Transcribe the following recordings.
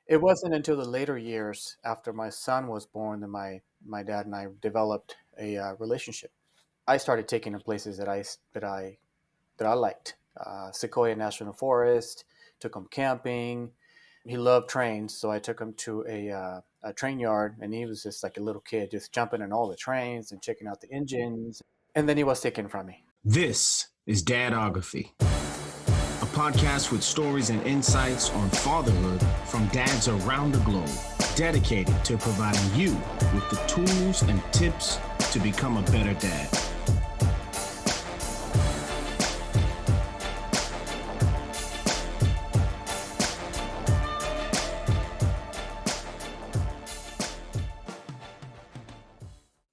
It wasn't until the later years after my son was born that my dad and I developed a relationship. I started taking him places that I liked. Sequoia National Forest, took him camping. He loved trains, so I took him to a train yard, and he was just like a little kid, just jumping in all the trains and checking out the engines. And then he was taken from me. This is Dadography, a podcast with stories and insights on fatherhood from dads around the globe, dedicated to providing you with the tools and tips to become a better dad.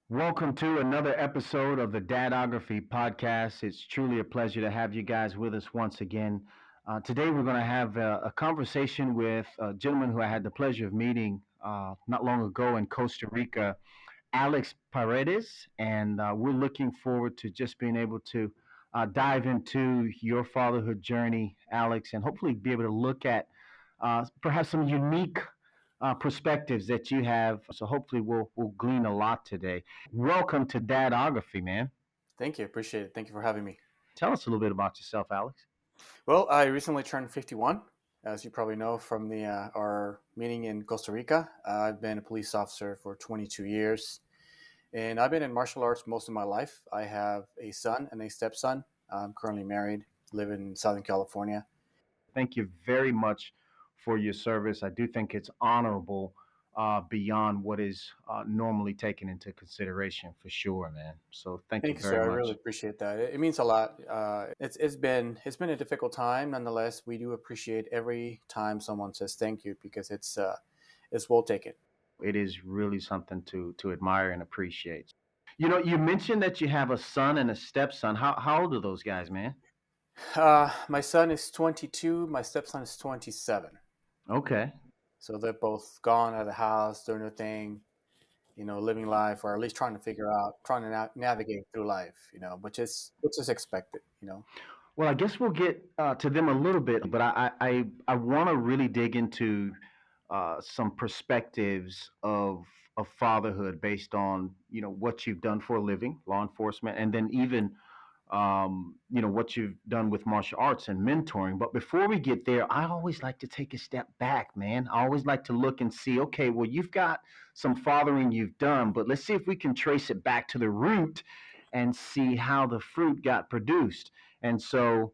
Welcome to another episode of the Dadography podcast. It's truly a pleasure to have you guys with us once again. Today, we're going to have a conversation with a gentleman who I had the pleasure of meeting not long ago in Costa Rica, Alex Paredes. And we're looking forward to just being able to dive into your fatherhood journey, Alex, and hopefully be able to look at perhaps some unique perspectives that you have. So hopefully we'll glean a lot today. Welcome to Dadography, man. Thank you, appreciate it. Thank you for having me. Tell us a little bit about yourself, Alex. Well, I recently turned 51, as you probably know from the our meeting in Costa Rica. I've been a police officer for 22 years, and I've been in martial arts most of my life. I have a son and a stepson. I'm currently married, live in Southern California. Thank you very much for your service. I do think it's honorable beyond what is normally taken into consideration for sure, man. So thank you Thank you, very sir. I really much. appreciate that. It means a lot. It's been a difficult time. Nonetheless, we do appreciate every time someone says thank you because it's well taken. It is really something to admire and appreciate. You know, you mentioned that you have a son and a stepson. How old are those guys, man? My son is 22. My stepson is 27. Okay. So they're both gone out of the house, doing their thing, living life, or at least trying to navigate through life, which is expected. Well, I guess we'll get to them a little bit, but I want to really dig into some perspectives of fatherhood based on what you've done for a living, law enforcement, and then even what you've done with martial arts and mentoring. But before we get there, I always like to take a step back, man. I always like to look and see, okay, well, you've got some fathering you've done, but let's see if we can trace it back to the root and see how the fruit got produced. And so,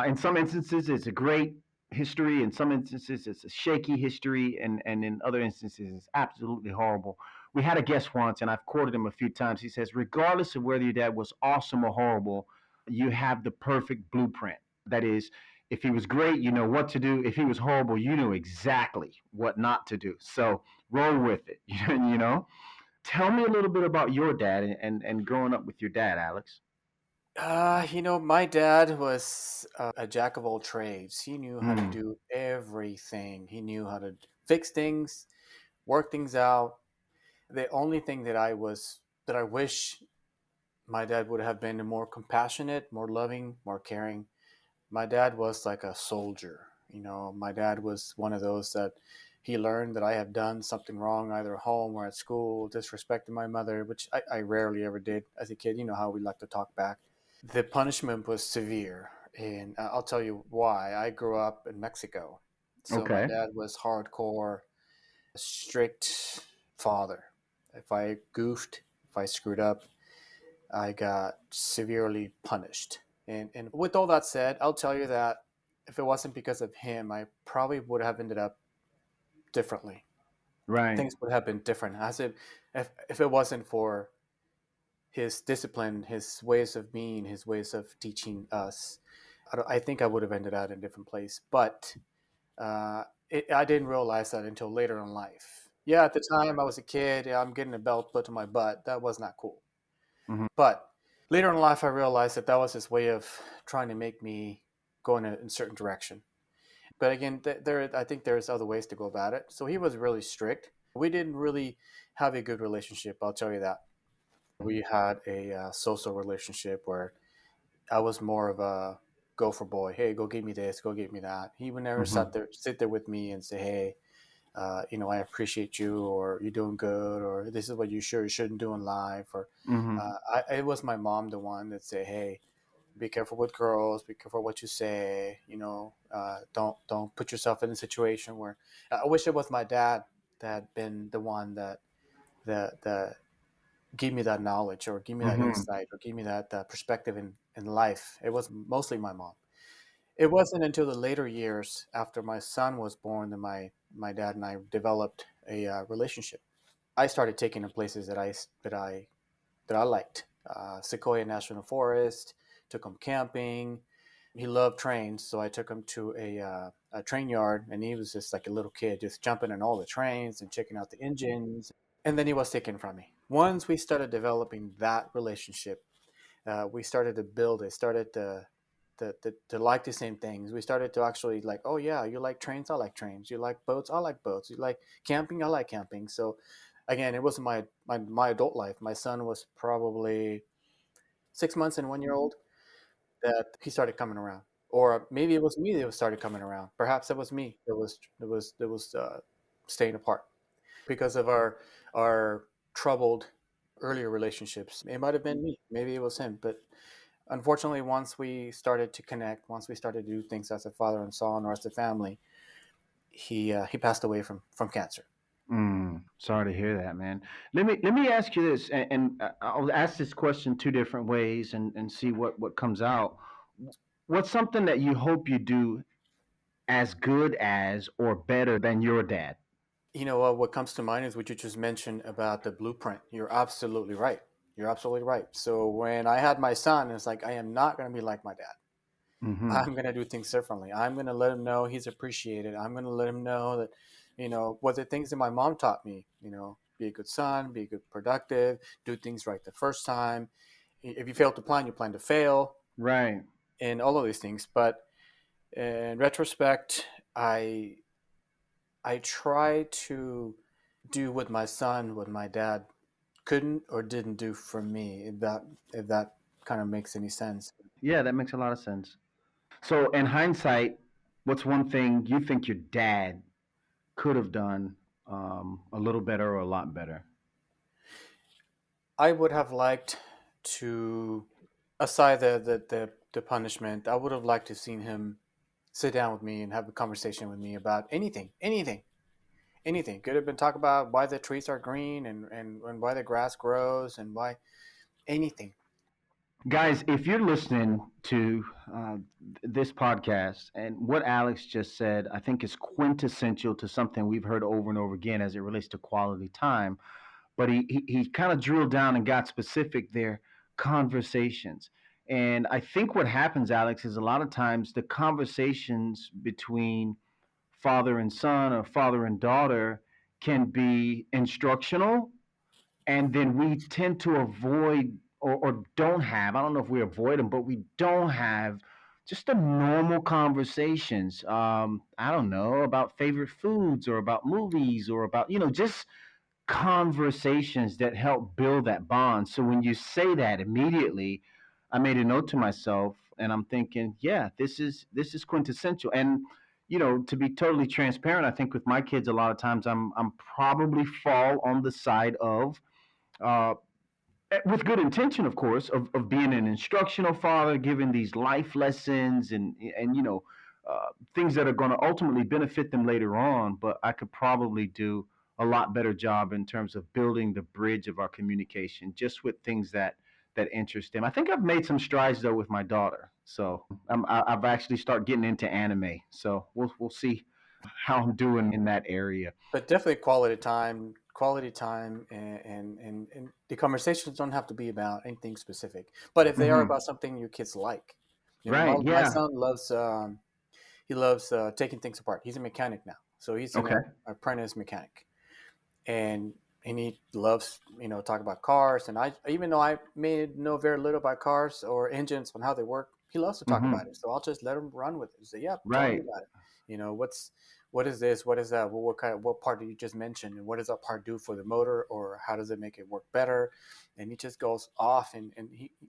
in some instances, it's a great history. In some instances, it's a shaky history, and in other instances, it's absolutely horrible. We had a guest once, and I've quoted him a few times. He says, regardless of whether your dad was awesome or horrible, you have the perfect blueprint. That is, if he was great, you know what to do. If he was horrible, you know exactly what not to do. So roll with it, you know? Tell me a little bit about your dad and growing up with your dad, Alex. My dad was a jack of all trades. He knew how to Mm, do everything. He knew how to fix things, work things out. The only thing that I wish my dad would have been more compassionate, more loving, more caring. My dad was like a soldier. My dad was one of those that he learned that I have done something wrong either at home or at school, disrespecting my mother, which I rarely ever did as a kid. You know how we like to talk back. The punishment was severe, and I'll tell you why. I grew up in Mexico, so my okay. dad was hardcore, strict father. If I goofed, if I screwed up, I got severely punished. And with all that said, I'll tell you that if it wasn't because of him, I probably would have ended up differently. Right. Things would have been different. If it wasn't for his discipline, his ways of being, his ways of teaching us, I think I would have ended up in a different place. But I didn't realize that until later in life. Yeah, at the time I was a kid. Yeah, I'm getting a belt put to my butt. That was not cool. Hmm. But later in life, I realized that was his way of trying to make me go in a certain direction. But again, I think there's other ways to go about it. So he was really strict. We didn't really have a good relationship. I'll tell you that. We had a social relationship where I was more of a gopher boy. Hey, go get me this, go get me that. He would never Hmm. sit there with me and say, hey. I appreciate you, or you're doing good, or this is what you sure you shouldn't do in life, or Mm-hmm. it was my mom the one that said, hey, be careful with girls, be careful what you say, don't put yourself in a situation where I wish it was my dad that had been the one that gave me that knowledge, or give me that Mm-hmm. insight, or give me that perspective in life. It was mostly my mom. It wasn't until the later years after my son was born that my dad and I developed a relationship. I started taking him places that I liked. Sequoia National Forest, took him camping. He loved trains, so I took him to a train yard, and he was just like a little kid, just jumping in all the trains and checking out the engines. And then he was taken from me. Once we started developing that relationship, we started to build it, started to like the same things. We started to actually like, oh yeah, you like trains, I like trains. You like boats, I like boats. You like camping, I like camping. So again, it wasn't my adult life. My son was probably 6 months and 1 year old that he started coming around. Or maybe it was me that started coming around. Perhaps it was me that was staying apart because of our troubled earlier relationships. It might have been me, maybe it was him, but unfortunately, once we started to connect, once we started to do things as a father and son or as a family, he passed away from cancer. Sorry to hear that, man. Let me ask you this, and I'll ask this question two different ways and see what comes out. What's something that you hope you do as good as or better than your dad? What comes to mind is what you just mentioned about the blueprint. You're absolutely right. You're absolutely right. So when I had my son, it's like I am not going to be like my dad. Mm-hmm. I'm going to do things differently. I'm going to let him know he's appreciated. I'm going to let him know that, what the things that my mom taught me, be a good son, be good productive, do things right the first time. If you fail to plan, you plan to fail, Right. and all of these things. But in retrospect, I try to do what my son, what my dad couldn't or didn't do for me. If that kind of makes any sense. Yeah, that makes a lot of sense. So, in hindsight, what's one thing you think your dad could have done a little better or a lot better? I would have liked to, aside the punishment, I would have liked to seen him sit down with me and have a conversation with me about anything. Could have been talk about why the trees are green, and why the grass grows, and why anything. Guys, if you're listening to this podcast and what Alex just said, I think is quintessential to something we've heard over and over again as it relates to quality time. But he kind of drilled down and got specific there, conversations. And I think what happens, Alex, is a lot of times the conversations between father and son or father and daughter can be instructional, and then we tend to avoid or don't have, I don't know if we avoid them, but we don't have just the normal conversations. I don't know, about favorite foods or about movies or about, just conversations that help build that bond. So when you say that, immediately I made a note to myself and I'm thinking, yeah, this is quintessential. And to be totally transparent, I think with my kids a lot of times I'm probably fall on the side of uh, with good intention, of course, of being an instructional father, giving these life lessons and things that are going to ultimately benefit them later on. But I could probably do a lot better job in terms of building the bridge of our communication, just with things that interest them. I think I've made some strides though with my daughter, so I've actually started getting into anime. So we'll see how I'm doing in that area. But definitely quality time, and the conversations don't have to be about anything specific. But if they are Hmm. about something your kids like, my, Right? my Yeah. son loves he loves taking things apart. He's a mechanic now, so he's an Okay. apprentice mechanic, and he loves talk about cars. And I, even though I may know very little about cars or engines and how they work, he loves to talk about Hmm. it. So I'll just let him run with it. Say, yeah, tell me Right. about it. What is this? What is that? Well, what part did you just mention? And what does that part do for the motor? Or how does it make it work better? And he just goes off, and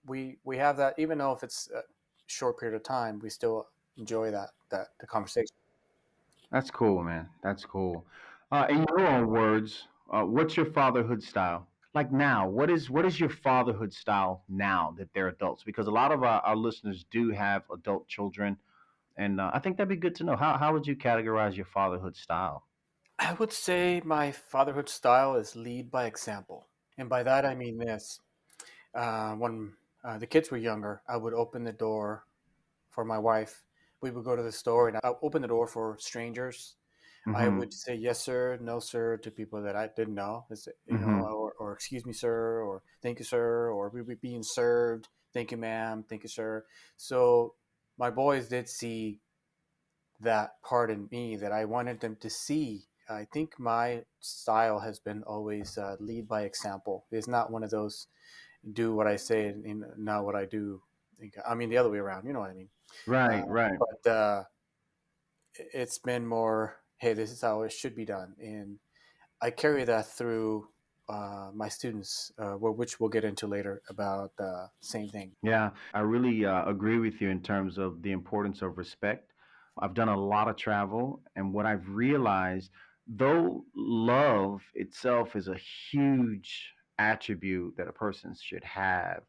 we have that, even though if it's a short period of time, we still enjoy that the conversation. That's cool, man. That's cool. In your own words, what's your fatherhood style? Like now, what is your fatherhood style now that they're adults? Because a lot of our listeners do have adult children, and I think that'd be good to know. How would you categorize your fatherhood style? I would say my fatherhood style is lead by example. And by that, I mean this. When the kids were younger, I would open the door for my wife. We would go to the store and I open the door for strangers. I Mm-hmm. would say yes, sir, no, sir to people that I didn't know, Mm-hmm. or excuse me, sir, or thank you, sir, or we were being served. Thank you, ma'am. Thank you, sir. So my boys did see that part in me that I wanted them to see. I think my style has been always lead by example. It's not one of those do what I say and not what I do. I mean, the other way around. You know what I mean? Right, right. But it's been more, hey, this is how it should be done, and I carry that through my students, which we'll get into later about the same thing. Yeah, I really agree with you in terms of the importance of respect. I've done a lot of travel, and what I've realized, though love itself is a huge attribute that a person should have,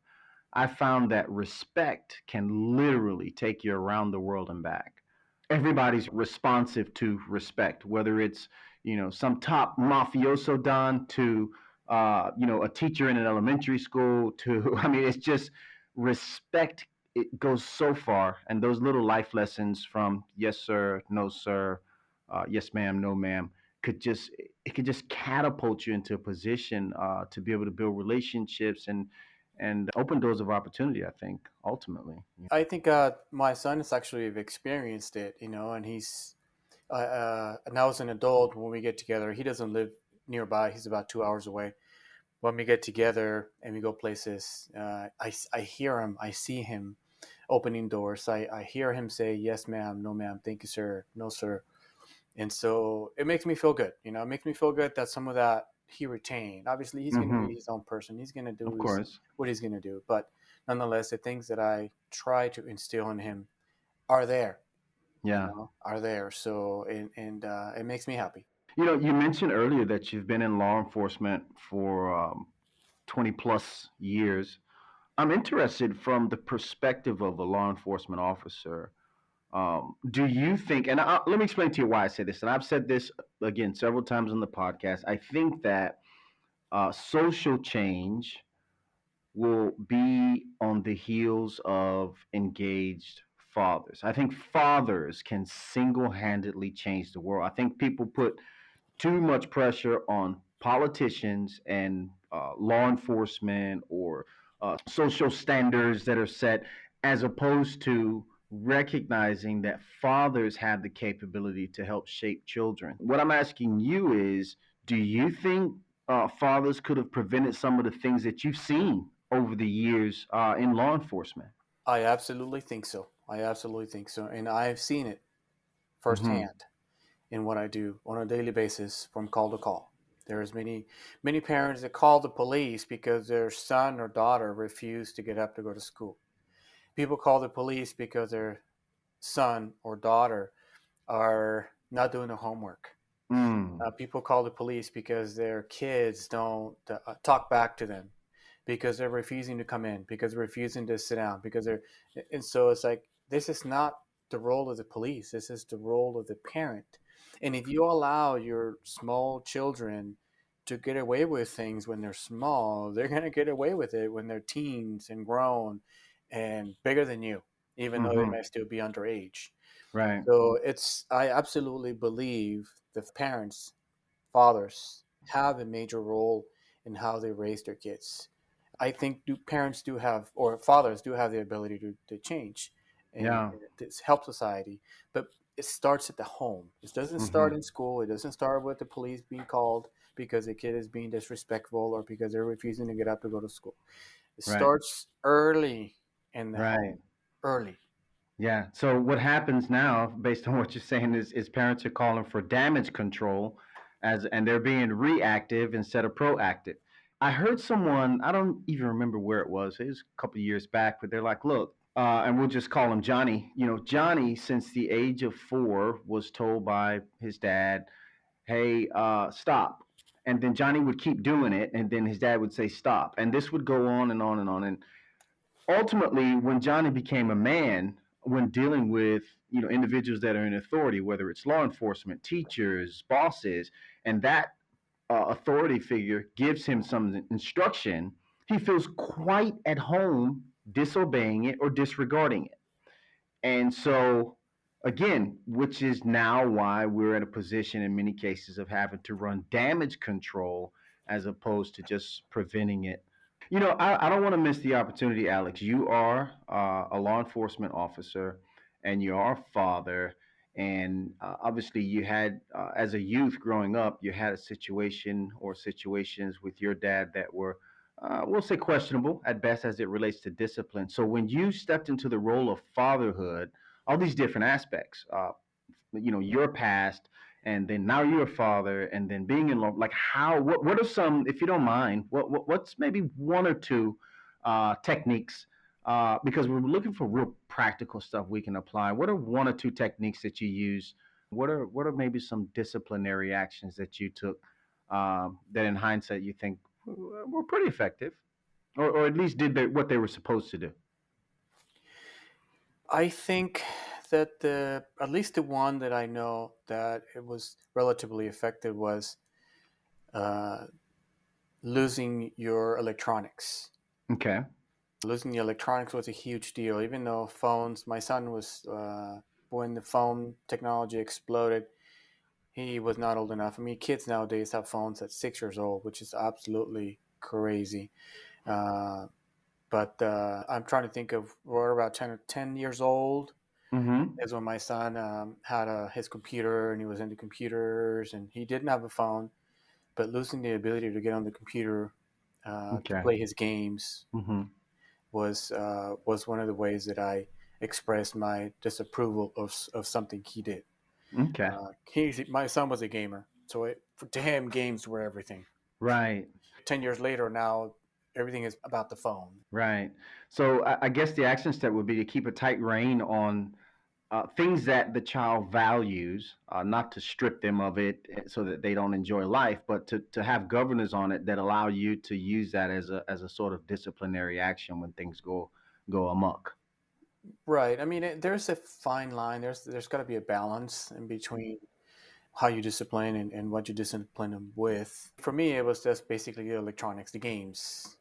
I found that respect can literally take you around the world and back. Everybody's responsive to respect, whether it's some top mafioso don to a teacher in an elementary school to I mean, it's just respect. It goes so far, and those little life lessons from yes sir, no sir, yes ma'am, no ma'am could just catapult you into a position to be able to build relationships and open doors of opportunity. I think ultimately. I think my son has actually experienced it, and he's now as an adult when we get together. He doesn't live nearby; he's about 2 hours away. When we get together and we go places, I hear him, I see him opening doors. I hear him say, yes, ma'am, no, ma'am, thank you, sir, no, sir. And so it makes me feel good. It makes me feel good that some of that he retained. Obviously, he's going to Hmm. be his own person. He's going to Of do course. what he's going to do. But nonetheless, the things that I try to instill in him are there, Yeah. are there. So, and it makes me happy. You mentioned earlier that you've been in law enforcement for 20 plus years. I'm interested from the perspective of a law enforcement officer. Do you think, and let me explain to you why I say this, and I've said this again several times on the podcast. I think that social change will be on the heels of engaged fathers. I think fathers can single handedly change the world. I think people put too much pressure on politicians and law enforcement or social standards that are set, as opposed to recognizing that fathers have the capability to help shape children. What I'm asking you is, do you think fathers could have prevented some of the things that you've seen over the years in law enforcement? I absolutely think so. I absolutely think so. And I've seen it Hmm. firsthand in what I do on a daily basis from call to call. There's many parents that call the police because their son or daughter refused to get up to go to school. People call the police because their son or daughter are not doing their homework. Mm. People call the police because their kids don't talk back to them, because they're refusing to come in, because they're refusing to sit down, because they're, and so it's like this is not the role of the police. This is the role of the parent. And if you allow your small children to get away with things when they're small, they're going to get away with it when they're teens and grown and bigger than you, even though they Hmm. may still be underage. Right. So I absolutely believe the parents, fathers, have a major role in how they raise their kids. I think parents do have, or fathers do have the ability to change Yeah. and to help society, but it starts at the home. It doesn't start Hmm. in school. It doesn't start with the police being called because the kid is being disrespectful or because they're refusing to get up to go to school. It Right. starts early in the Right. home, early. Yeah. So what happens now, based on what you're saying, is parents are calling for damage control, and they're being reactive instead of proactive. I heard someone, I don't even remember where it was. It was a couple of years back, but they're like, look, and we'll just call him Johnny. Johnny, since the age of 4, was told by his dad, hey, stop. And then Johnny would keep doing it, and then his dad would say stop. And this would go on and on and on. And ultimately, when Johnny became a man, when dealing with individuals that are in authority, whether it's law enforcement, teachers, bosses, and that authority figure gives him some instruction, he feels quite at home disobeying it or disregarding it. And so, again, which is now why we're in a position in many cases of having to run damage control as opposed to just preventing it. I don't want to miss the opportunity, Alex. You are a law enforcement officer and you are a father. And obviously, you had, as a youth growing up, you had a situation or situations with your dad that were, we'll say, questionable at best as it relates to discipline. So, when you stepped into the role of fatherhood, all these different aspects, your past, and then now you're a father, and then being in love, like what are some, if you don't mind, what's maybe one or two techniques, because we're looking for real practical stuff we can apply. What are one or two techniques that you use? What are maybe some disciplinary actions that you took, that in hindsight you think were pretty effective, or at least did what they were supposed to do? I think that the at least the one that I know that it was relatively effective was uh, losing your electronics. Okay. Losing the electronics was a huge deal. Even though phones, my son was when the phone technology exploded, he was not old enough. I mean, kids nowadays have phones at 6 years old, which is absolutely crazy. Uh, but I'm trying to think of we're about 10 years old Mm-hmm. is when my son had his computer and he was into computers and he didn't have a phone, but losing the ability to get on the computer to Okay. play his games Mm-hmm. was one of the ways that I expressed my disapproval of something he did. Okay. My son was a gamer, so to him, games were everything. Right. 10 years later, now everything is about the phone. Right. So I guess the action step would be to keep a tight rein on things that the child values, not to strip them of it so that they don't enjoy life, but to have governors on it that allow you to use that as a sort of disciplinary action when things go amok. Right. I mean, there's a fine line. There's got to be a balance in between how you discipline and what you discipline them with. For me, it was just basically the electronics, the games.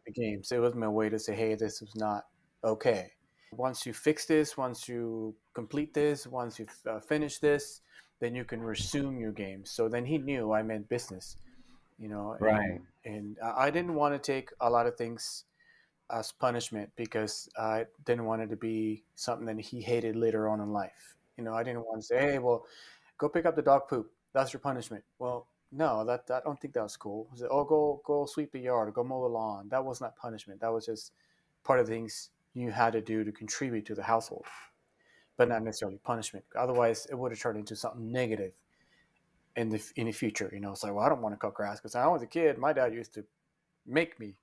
The games. It was my way to say, hey, this was not okay. Once you fix this, once you complete this, once you finish this, then you can resume your game. So then he knew I meant business, Right. and I didn't want to take a lot of things as punishment because I didn't want it to be something that he hated later on in life. I didn't want to say, hey, well, go pick up the dog poop. That's your punishment. Well, no, that I don't think that was cool. I said, oh, go sweep the yard or go mow the lawn. That was not punishment. That was just part of the things you had to do to contribute to the household, but not necessarily punishment. Otherwise, it would have turned into something negative in the future. It's like, well, I don't want to cut grass because when I was a kid, my dad used to make me.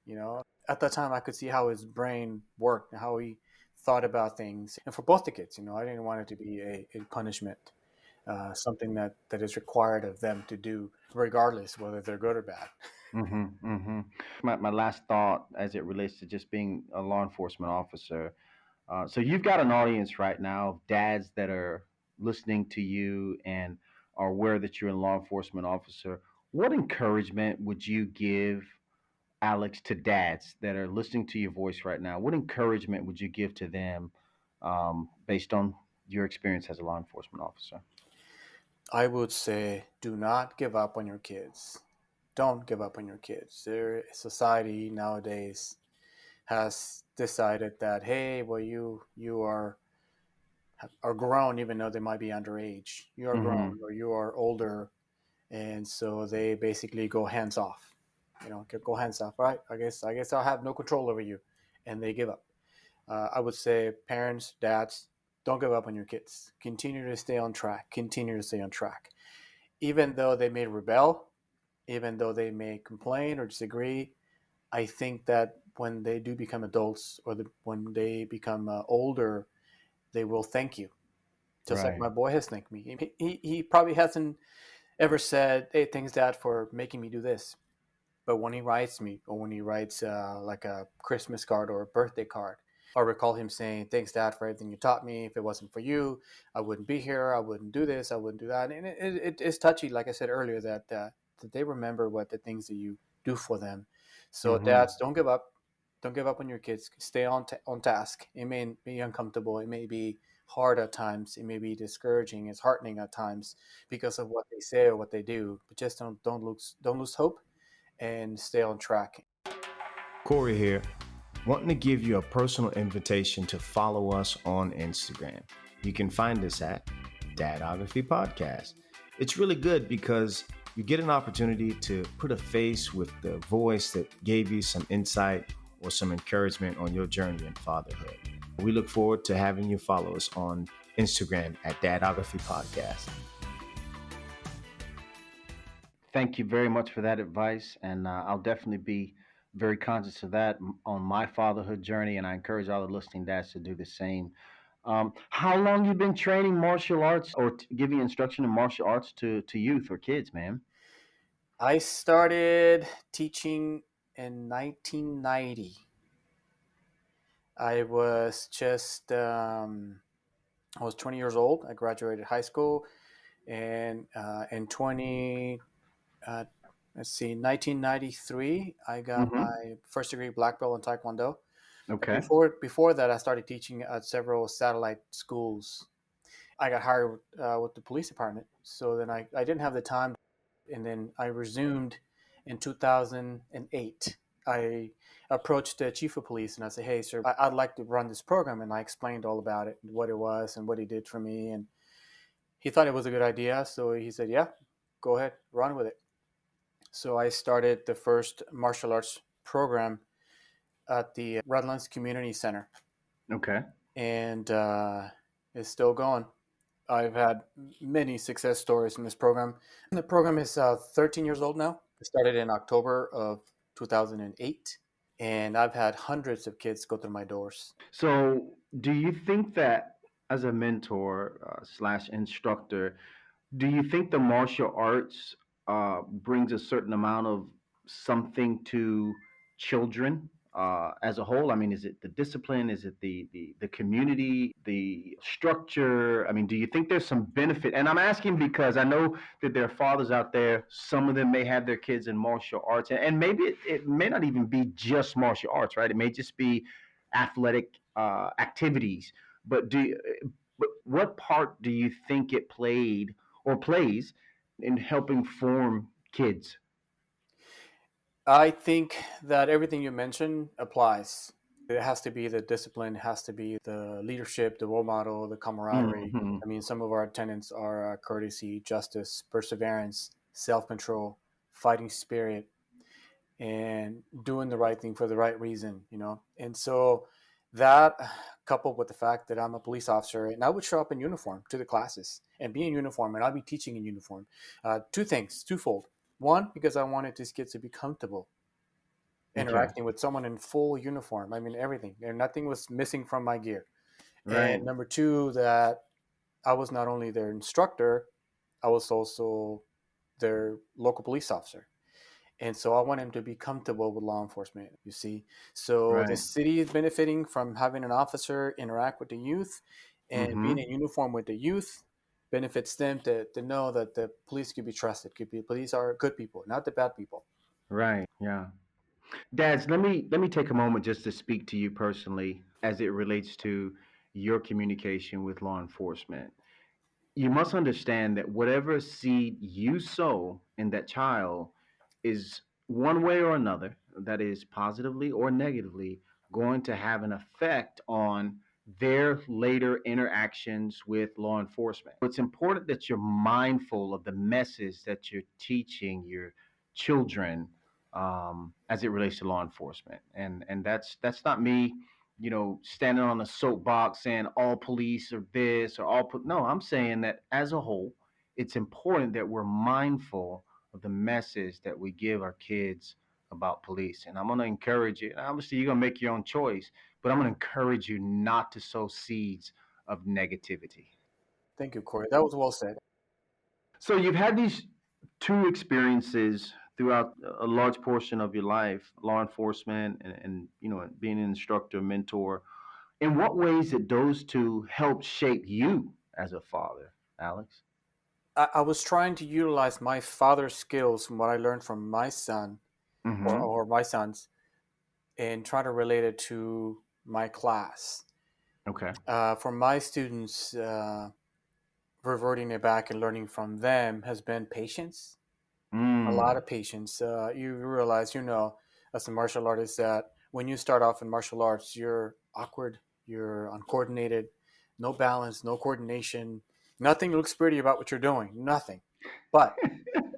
At that time, I could see how his brain worked and how he thought about things. And for both the kids, I didn't want it to be a punishment, something that is required of them to do, regardless whether they're good or bad. Mm-hmm. Mm-hmm. My last thought as it relates to just being a law enforcement officer. So you've got an audience right now of dads that are listening to you and are aware that you're a law enforcement officer. What encouragement would you give, Alex, to dads that are listening to your voice right now? What encouragement would you give to them, based on your experience as a law enforcement officer? I would say, do not give up on your kids. Don't give up on your kids. Their society nowadays has decided that, hey, well, you are grown even though they might be underage. You are Mm-hmm. grown or you are older, and so they basically go hands off. Go hands off. Right? I guess I'll have no control over you, and they give up. I would say, parents, dads, don't give up on your kids. Continue to stay on track. Continue to stay on track, even though they may rebel, even though they may complain or disagree. I think that when they do become adults or when they become older, they will thank you, just like Right. my boy has thanked me. He probably hasn't ever said, "Hey, thanks, Dad, for making me do this." But when he writes me, or when he writes like a Christmas card or a birthday card, I recall him saying, "Thanks, Dad, for everything you taught me. If it wasn't for you, I wouldn't be here. I wouldn't do this. I wouldn't do that." And it's touchy, like I said earlier, that they remember what the things that you do for them. So, Hmm. dads, don't give up. Don't give up on your kids. Stay on task. It may be uncomfortable. It may be hard at times. It may be discouraging. It's heartening at times because of what they say or what they do. But just don't lose hope and stay on track. Corey here, wanting to give you a personal invitation to follow us on Instagram. You can find us at Dadography Podcast. It's really good because you get an opportunity to put a face with the voice that gave you some insight or some encouragement on your journey in fatherhood. We look forward to having you follow us on Instagram at Dadography Podcast. Thank you very much for that advice, and I'll definitely be very conscious of that on my fatherhood journey, and I encourage all the listening dads to do the same. How long you been training martial arts or giving instruction in martial arts to youth or kids, man? I started teaching in 1990. I was just I was 20 years old. I graduated high school, and in 20 uh, let's see, 1993, I got Hmm. my first degree black belt in Taekwondo. Okay. Before that, I started teaching at several satellite schools. I got hired with the police department, so then I didn't have the time, and then I resumed in 2008. I approached the chief of police and I said, "Hey, sir, I'd like to run this program," and I explained all about it, what it was, and what he did for me, and he thought it was a good idea, so he said, "Yeah, go ahead, run with it." So I started the first martial arts program at the Redlands Community Center, Okay. and it's still going. I've had many success stories in this program. The program is 13 years old now. It started in October of 2008, and I've had hundreds of kids go through my doors. So, do you think that as a mentor slash instructor, do you think the martial arts brings a certain amount of something to children as a whole? I mean, is it the discipline? Is it the community, the structure? I mean, do you think there's some benefit? And I'm asking because I know that there are fathers out there. Some of them may have their kids in martial arts, and maybe it may not even be just martial arts, right? It may just be athletic activities. But but what part do you think it played or plays in helping form kids? I think that everything you mentioned applies. It has to be the discipline, it has to be the leadership, the role model, the camaraderie. Hmm. I mean, some of our tenets are courtesy, justice, perseverance, self control, fighting spirit, and doing the right thing for the right reason. And so that, coupled with the fact that I'm a police officer and I would show up in uniform to the classes and be in uniform and I'll be teaching in uniform. Two things, twofold. One, because I wanted these kids to be comfortable Okay. interacting with someone in full uniform. I mean, everything, and nothing was missing from my gear. Right. And number two, that I was not only their instructor, I was also their local police officer. And so I want him to be comfortable with law enforcement, you see. So the Right. city is benefiting from having an officer interact with the youth, and being Hmm. in uniform with the youth benefits them to know that the police could be trusted. Police are good people, not the bad people. Right. Yeah. Dads, let me take a moment just to speak to you personally as it relates to your communication with law enforcement. You must understand that whatever seed you sow in that child is one way or another, that is positively or negatively, going to have an effect on their later interactions with law enforcement. It's important that you're mindful of the message that you're teaching your children as it relates to law enforcement, and that's not me, standing on a soapbox saying all police are this or no, I'm saying that as a whole, it's important that we're mindful of the message that we give our kids about police. And I'm going to encourage you. And obviously, you're going to make your own choice, but I'm going to encourage you not to sow seeds of negativity. Thank you, Corey. That was well said. So you've had these. two experiences throughout a large portion of your life, law enforcement and being an instructor, mentor. In what ways did those two help shape you as a father, Alex? I was trying to utilize my father's skills from what I learned from my son Mm-hmm. or my sons and try to relate it to my class. Okay. For my students, reverting it back and learning from them has been patience, a lot Mm. of patience. You realize, as a martial artist, that when you start off in martial arts, you're awkward, you're uncoordinated, no balance, no coordination, nothing looks pretty about what you're doing, nothing. But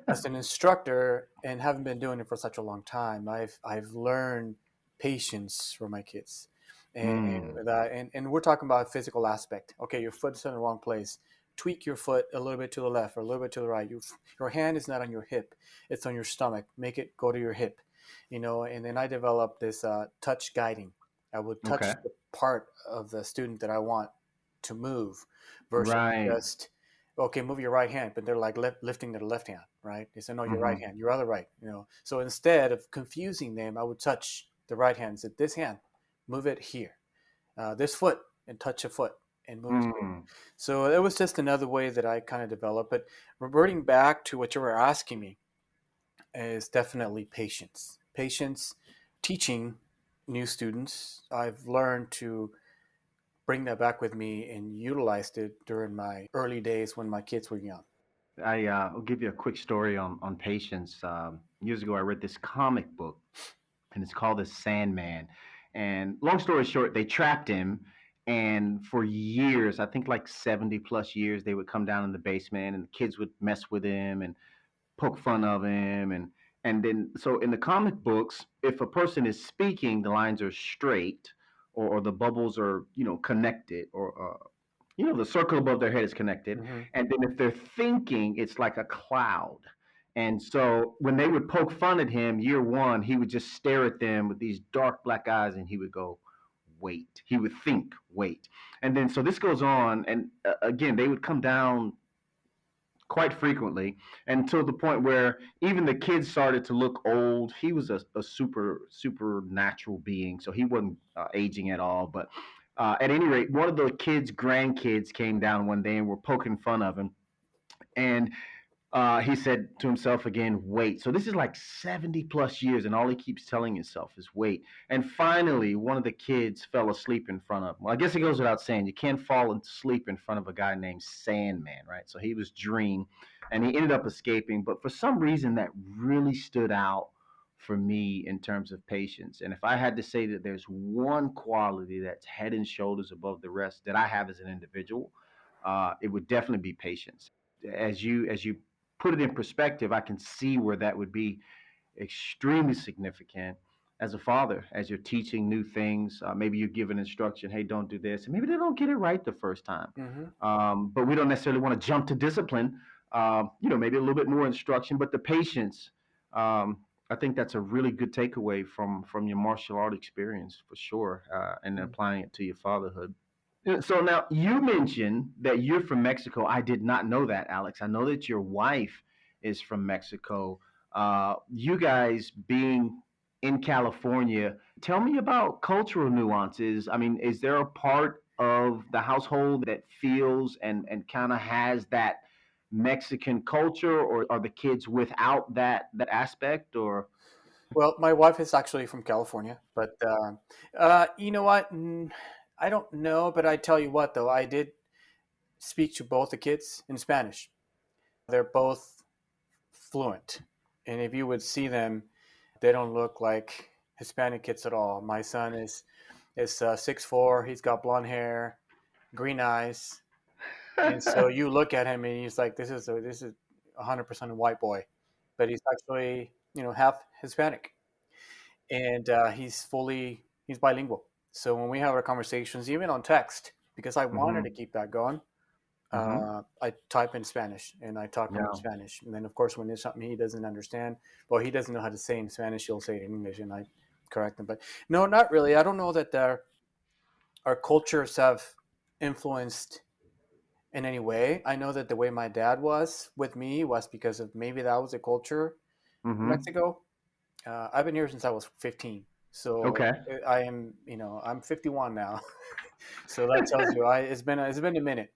as an instructor and having been doing it for such a long time, I've learned patience for my kids, Mm. and we're talking about a physical aspect. Okay, your foot's in the wrong place. Tweak your foot a little bit to the left or a little bit to the right. Your hand is not on your hip; it's on your stomach. Make it go to your hip, And then I developed this touch guiding. I would Okay. touch the part of the student that I want to move, versus Right. just okay, move your right hand, but they're like lifting their left hand, right? They say, no, your right Mm-hmm. hand, your other right. So instead of confusing them, I would touch the right hand and say, this hand, move it here. This foot, and touch a foot and move it here. Mm. So it was just another way that I kind of developed. But reverting back to what you were asking me is definitely patience. Patience, teaching new students. I've learned to bring that back with me and utilized it during my early days when my kids were young. I'll give you a quick story on patience. Years ago, I read this comic book, and it's called The Sandman. And long story short, they trapped him, and for years, I think like 70 plus years, they would come down in the basement, and the kids would mess with him and poke fun of him, and then so in the comic books, if a person is speaking, the lines are straight, or the bubbles are connected, or the circle above their head is connected. Mm-hmm. And then if they're thinking, it's like a cloud. And so when they would poke fun at him, year one, he would just stare at them with these dark black eyes, and he would go, wait. He would think, wait. And then so this goes on, and again, they would come down quite frequently, until the point where even the kids started to look old. He was a supernatural being, so he wasn't aging at all. But at any rate, one of the kids' grandkids came down one day and were poking fun of him, and he said to himself again, wait. So this is like 70 plus years, and all he keeps telling himself is wait. And finally, one of the kids fell asleep in front of him. Well, I guess it goes without saying, you can't fall asleep in front of a guy named Sandman, right? So he was dream, and he ended up escaping. But for some reason, that really stood out for me in terms of patience. And if I had to say that there's one quality that's head and shoulders above the rest that I have as an individual, it would definitely be patience. As you put it in perspective, I can see where that would be extremely significant as a father, as you're teaching new things. Maybe you give an instruction, hey, don't do this. And maybe they don't get it right the first time. Mm-hmm. But we don't necessarily want to jump to discipline. Maybe a little bit more instruction, but the patience. I think that's a really good takeaway from your martial art experience for sure, and applying it to your fatherhood. So now you mentioned that you're from Mexico. I did not know that, Alex. I know that your wife is from Mexico. You guys being in California, tell me about cultural nuances. I mean, is there a part of the household that feels and kind of has that Mexican culture, or are the kids without that aspect? Or Well, my wife is actually from California, but you know what? I don't know, but I tell you what, though, I did speak to both the kids in Spanish. They're both fluent, and if you would see them, they don't look like Hispanic kids at all. My son is 6'4". He's got blonde hair, green eyes, and so you look at him and he's like, this is 100% a white boy, but he's actually half Hispanic. And he's bilingual. So when we have our conversations, even on text, because I wanted to hmm keep that going, hmm I type in Spanish and I talk to him in yeah, Spanish. And then, of course, when there's something he doesn't understand, well, he doesn't know how to say in Spanish, he'll say it in English, and I correct him. But no, not really. I don't know that our cultures have influenced in any way. I know that the way my dad was with me was because of maybe that was a culture in Mm-hmm. Mexico. I've been here since I was 15. So Okay. I am, I'm 51 now. So that tells you it's been a minute.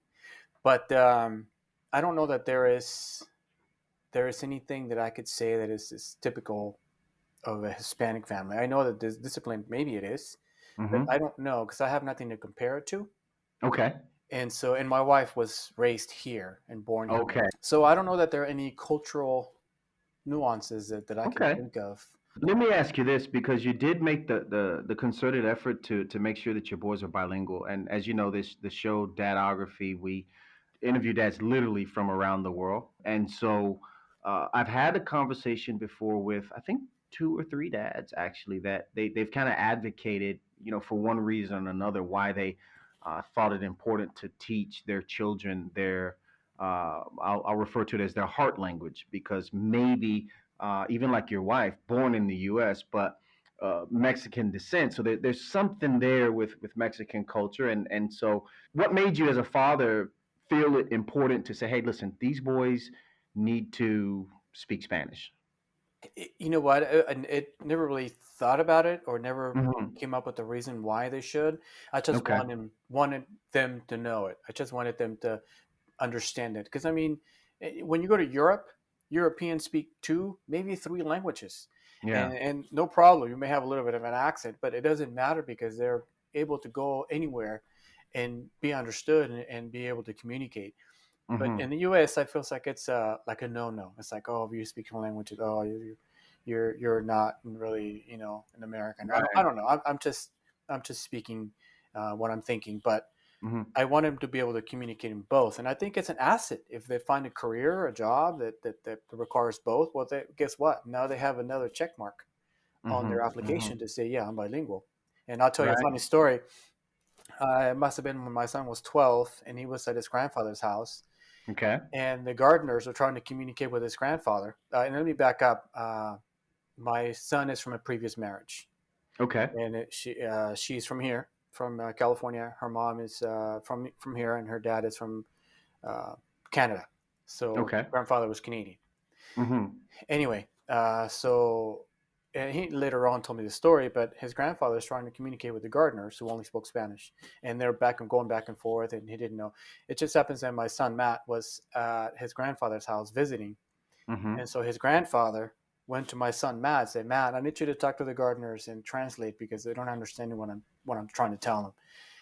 But I don't know that there is anything that I could say that is typical of a Hispanic family. I know that this discipline, maybe it is, but Mm-hmm. I don't know because I have nothing to compare it to. Okay. And my wife was raised here and born here. Okay. So I don't know that there are any cultural nuances that I can Okay. think of. Let me ask you this because you did make the concerted effort to make sure that your boys are bilingual. And as you know, this the show Dadography, we interview dads literally from around the world. And so I've had a conversation before with I think two or three dads actually that they've kind of advocated, for one reason or another, why they thought it important to teach their children their I'll refer to it as their heart language because maybe even like your wife, born in the U.S. but Mexican descent, so there's something there with Mexican culture, and so what made you as a father feel it important to say, hey, listen, these boys need to speak Spanish? You know what? It never really thought about it or never Hmm. came up with the reason why they should. I just Okay. wanted them to know it. I just wanted them to understand it. Because I mean, when you go to Europe, Europeans speak two, maybe three languages, Yeah. and no problem. You may have a little bit of an accent, but it doesn't matter because they're able to go anywhere and be understood and be able to communicate. But Hmm. in the U.S., I feels like it's like a no-no. It's like, oh, if you speak your languages, oh, you're not really, an American. I Right. don't know. I'm just speaking what I'm thinking, but Hmm. I want them to be able to communicate in both, and I think it's an asset if they find a career, a job that requires both. Well, guess what? Now they have another check mark on Hmm. their Hmm. application to say, yeah, I'm bilingual. And I'll tell you a Right. funny story. It must have been when my son was 12, and he was at his grandfather's house, Okay. and the gardeners were trying to communicate with his grandfather. And let me back up. My son is from a previous marriage, Okay. and she's from here, from California. Her mom is from here, and her dad is from uh, Canada. So Okay. grandfather was Canadian. Hmm. Anyway, so and he later on told me the story, but his grandfather is trying to communicate with the gardeners who only spoke Spanish, and they're back and going back and forth, and he didn't know. It just happens that my son Matt was at his grandfather's house visiting, Hmm. and so his grandfather went to my son Matt and said, "Matt, I need you to talk to the gardeners and translate because they don't understand what I'm trying to tell them."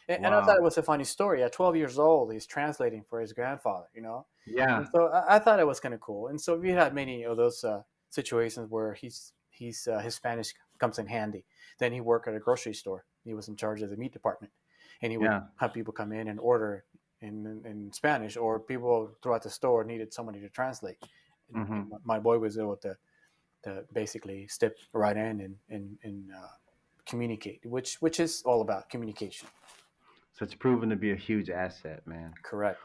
And I thought Wow. it was a funny story. At 12 years old, he's translating for his grandfather, Yeah. And so I thought it was kind of cool. And so we had many of those situations where his Spanish comes in handy. Then he worked at a grocery store. He was in charge of the meat department, and he would Yeah. have people come in and order in Spanish, or people throughout the store needed somebody to translate. And Hmm. my boy was able to basically step right in and communicate, which is all about communication. So it's proven to be a huge asset, man. Correct.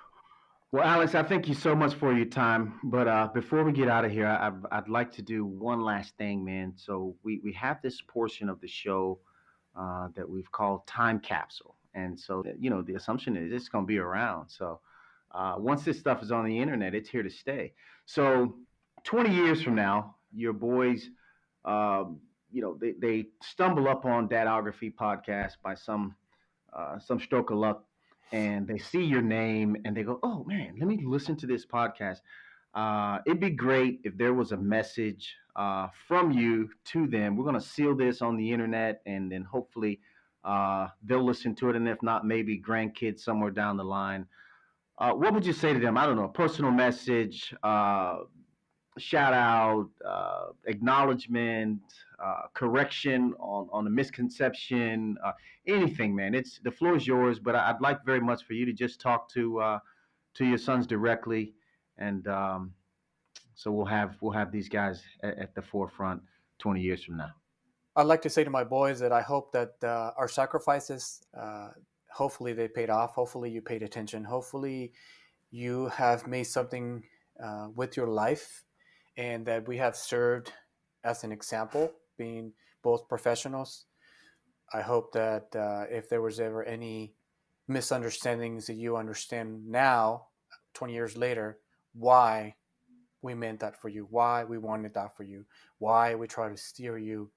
Well, Alex, I thank you so much for your time. But before we get out of here, I'd like to do one last thing, man. So we have this portion of the show that we've called time capsule, and so the assumption is it's going to be around. So once this stuff is on the internet, it's here to stay. So 20 years from now, your boys, they stumble up on Dadography podcast by some stroke of luck, and they see your name and they go, "Oh man, let me listen to this podcast." It'd be great if there was a message from you to them. We're gonna seal this on the internet, and then hopefully they'll listen to it, and if not, maybe grandkids somewhere down the line. What would you say to them? I don't know, a personal message, shout out, acknowledgement, correction on a misconception, anything, man. It's the floor is yours, but I'd like very much for you to just talk to your sons directly, and so we'll have these guys at the forefront 20 years from now. I'd like to say to my boys that I hope that our sacrifices, hopefully they paid off. Hopefully you paid attention. Hopefully you have made something with your life, and that we have served as an example, being both professionals. I hope that if there was ever any misunderstandings that you understand now, 20 years later why we meant that for you, why we wanted that for you, why we try to steer you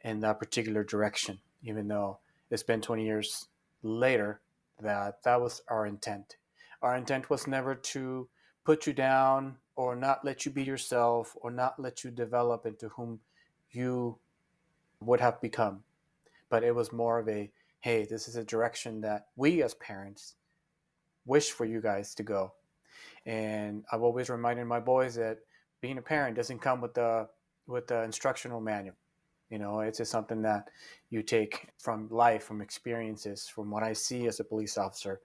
in that particular direction, even though it's been 20 years later that was our intent. Our intent was never to put you down or not let you be yourself or not let you develop into whom you would have become. But it was more of a, hey, this is a direction that we as parents wish for you guys to go. And I've always reminded my boys that being a parent doesn't come with the instructional manual. You know, it's just something that you take from life, from experiences, from what I see as a police officer,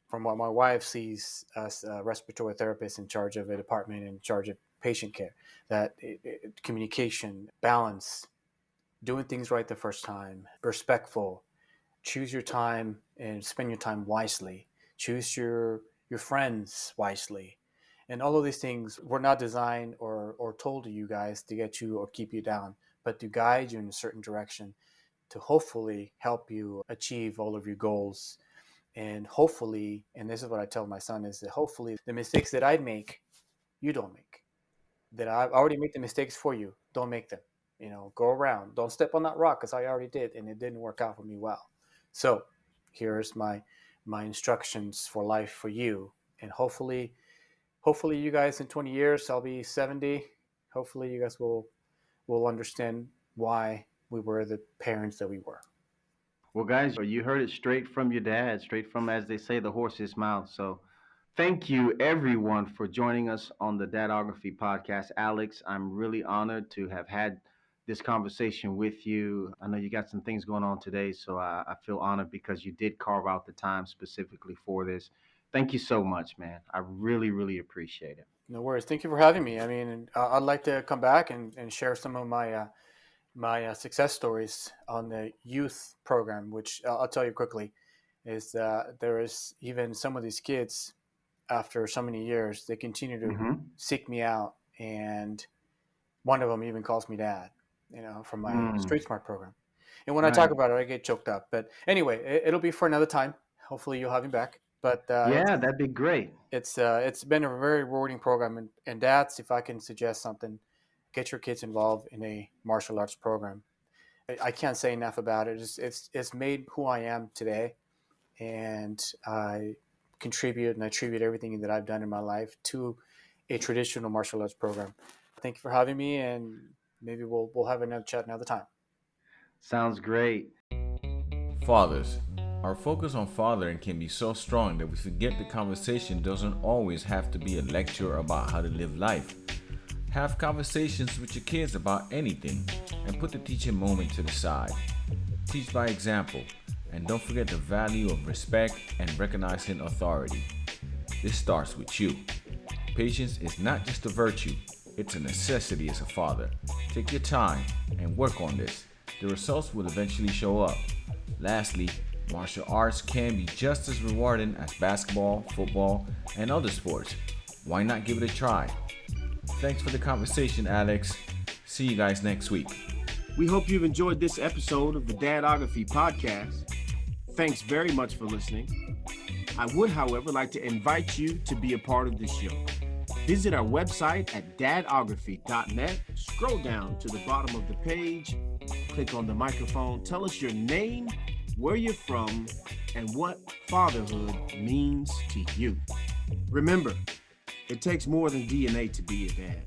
from what my wife sees as a respiratory therapist in charge of a department in charge of patient care. That communication, balance, doing things right the first time, respectful, choose your time and spend your time wisely, choose your friends wisely. And all of these things were not designed or told to you guys to get you or keep you down, but to guide you in a certain direction to hopefully help you achieve all of your goals. And hopefully, and this is what I tell my son, is that hopefully the mistakes that I make, you don't make. That I've already made the mistakes for you. Don't make them. You know, go around. Don't step on that rock because I already did, and it didn't work out for me well. So here's my instructions for life for you. And hopefully you guys in 20 years, I'll be 70. Hopefully you guys will understand why we were the parents that we were. Well, guys, you heard it straight from your dad, straight from, as they say, the horse's mouth. So thank you, everyone, for joining us on the Dadography podcast. Alex, I'm really honored to have had this conversation with you. I know you got some things going on today, so I feel honored because you did carve out the time specifically for this. Thank you so much, man. I really, really appreciate it. No worries. Thank you for having me. I mean, I'd like to come back and share some of my success stories on the youth program, which I'll tell you quickly, is that there is even some of these kids after so many years, they continue to Mm-hmm. seek me out, and one of them even calls me dad, you know, from my Mm, Street Smart program. And when I talk right. about it, I get choked up. But anyway, it'll be for another time. Hopefully, you'll have me back. But Yeah, that'd be great. it's been a very rewarding program, and dads, if I can suggest something, get your kids involved in a martial arts program. I can't say enough about it. It's made who I am today, and I contribute and I attribute everything that I've done in my life to a traditional martial arts program. Thank you for having me, and maybe we'll have another chat another time. Sounds great. Fathers. Our focus on fathering can be so strong that we forget the conversation doesn't always have to be a lecture about how to live life. Have conversations with your kids about anything and put the teaching moment to the side. Teach by example, and don't forget the value of respect and recognizing authority. This starts with you. Patience is not just a virtue, it's a necessity as a father. Take your time and work on this. The results will eventually show up. Lastly, martial arts can be just as rewarding as basketball, football, and other sports. Why not give it a try? Thanks for the conversation, Alex. See you guys next week. We hope you've enjoyed this episode of the Dadography podcast. Thanks very much for listening. I would, however, like to invite you to be a part of the show. Visit our website at dadography.net. Scroll down to the bottom of the page, click on the microphone, tell us your name, where you're from, and what fatherhood means to you. Remember, it takes more than DNA to be a dad.